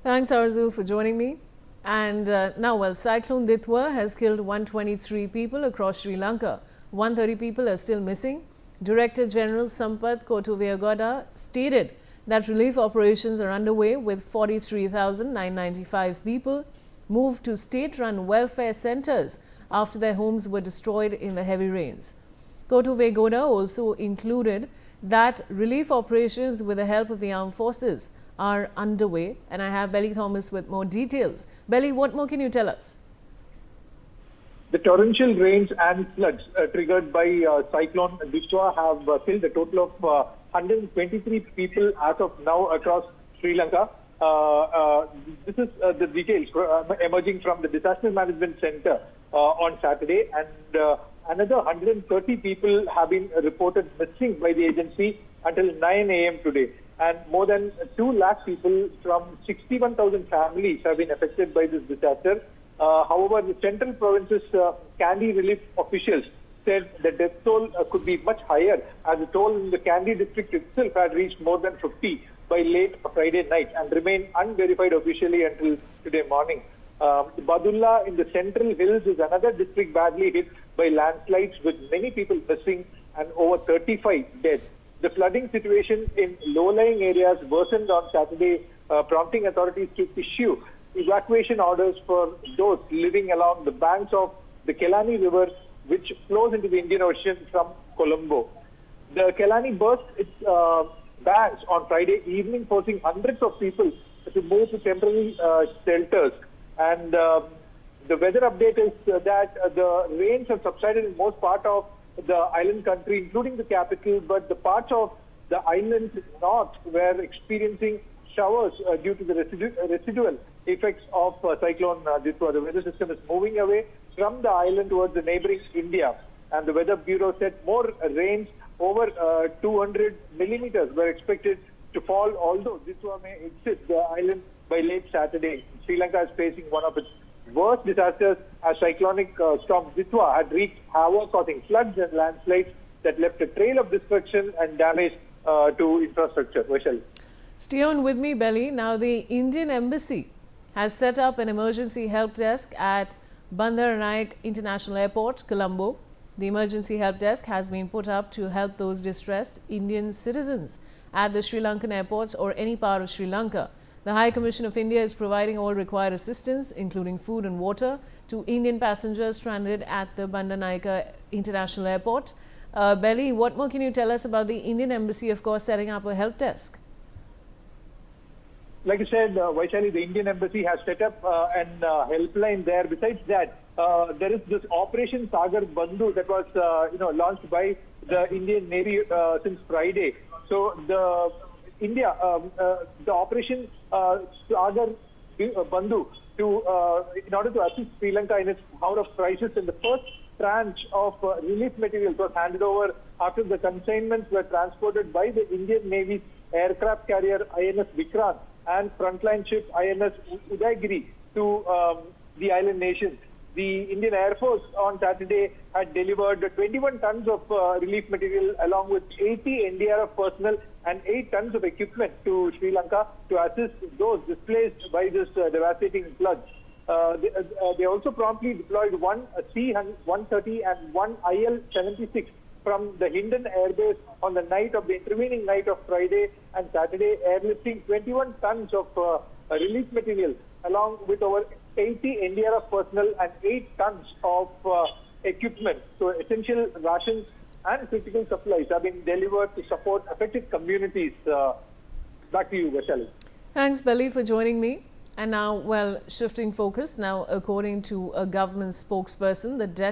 Thanks, Arzu, for joining me. And Cyclone Ditwah has killed 123 people across Sri Lanka. 130 people are still missing. Director General Sampath Kotuwegoda stated that relief operations are underway with 43,995 people moved to state-run welfare centers after their homes were destroyed in the heavy rains. Kotuwegoda also included that relief operations with the help of the armed forces are underway, and I have Belly Thomas with more details. Belly, what more can you tell us? The torrential rains and floods triggered by Cyclone Ditwah have killed a total of 123 people as of now across Sri Lanka. This is the details emerging from the Disaster Management Center on Saturday, and another 130 people have been reported missing by the agency until 9 a.m. today. And more than 2 lakh people from 61,000 families have been affected by this disaster. However, the central province's Kandy relief officials said the death toll could be much higher, as the toll in the Kandy district itself had reached more than 50 by late Friday night and remained unverified officially until today morning. Badulla in the Central Hills is another district badly hit by landslides, with many people missing and over 35 dead. The flooding situation in low-lying areas worsened on Saturday, prompting authorities to issue evacuation orders for those living along the banks of the Kelani River, which flows into the Indian Ocean from Colombo. The Kelani burst its banks on Friday evening, forcing hundreds of people to move to temporary shelters. And the weather update is that the rains have subsided in most part of the island country, including the capital, but the parts of the island north were experiencing showers due to the residual effects of Cyclone Ditwah. The weather system is moving away from the island towards the neighboring India, and the Weather Bureau said more rains over 200 millimeters were expected to fall, although Ditwah may exit the island by late Saturday. Sri Lanka is facing one of its worst disasters, as cyclonic storm Ditwah had wreaked havoc, causing floods and landslides that left a trail of destruction and damage to infrastructure. Vaishali. Stay on with me, Belly. Now, the Indian Embassy has set up an emergency help desk at Bandaranaike International Airport, Colombo. The emergency help desk has been put up to help those distressed Indian citizens at the Sri Lankan airports or any part of Sri Lanka. The High Commission of India is providing all required assistance, including food and water, to Indian passengers stranded at the Bandaranaike International Airport. Belly, what more can you tell us about the Indian Embassy, of course, setting up a help desk? Like I said, Vaishali, the Indian Embassy has set up an helpline there. Besides that, there is this Operation Sagar Bandhu that was launched by the Indian Navy since Friday. So the Operation Sagar Bandhu in order to assist Sri Lanka in its hour of crisis, and the first tranche of relief materials was handed over after the consignments were transported by the Indian Navy's aircraft carrier INS Vikrant and frontline ship INS Udaygiri to the island nations. The Indian Air Force on Saturday had delivered 21 tons of relief material along with 80 NDRF personnel and 8 tons of equipment to Sri Lanka to assist those displaced by this devastating flood. They also promptly deployed one C-130 and one IL-76 from the Hindon Air Base on the night of the intervening night of Friday and Saturday, airlifting 21 tons of relief material along with over 80 NDRF personnel and 8 tons of equipment. So essential rations and critical supplies have been delivered to support affected communities. Back to you, Vaishali. Thanks, Belly, for joining me. And now, shifting focus. Now, according to a government spokesperson, the death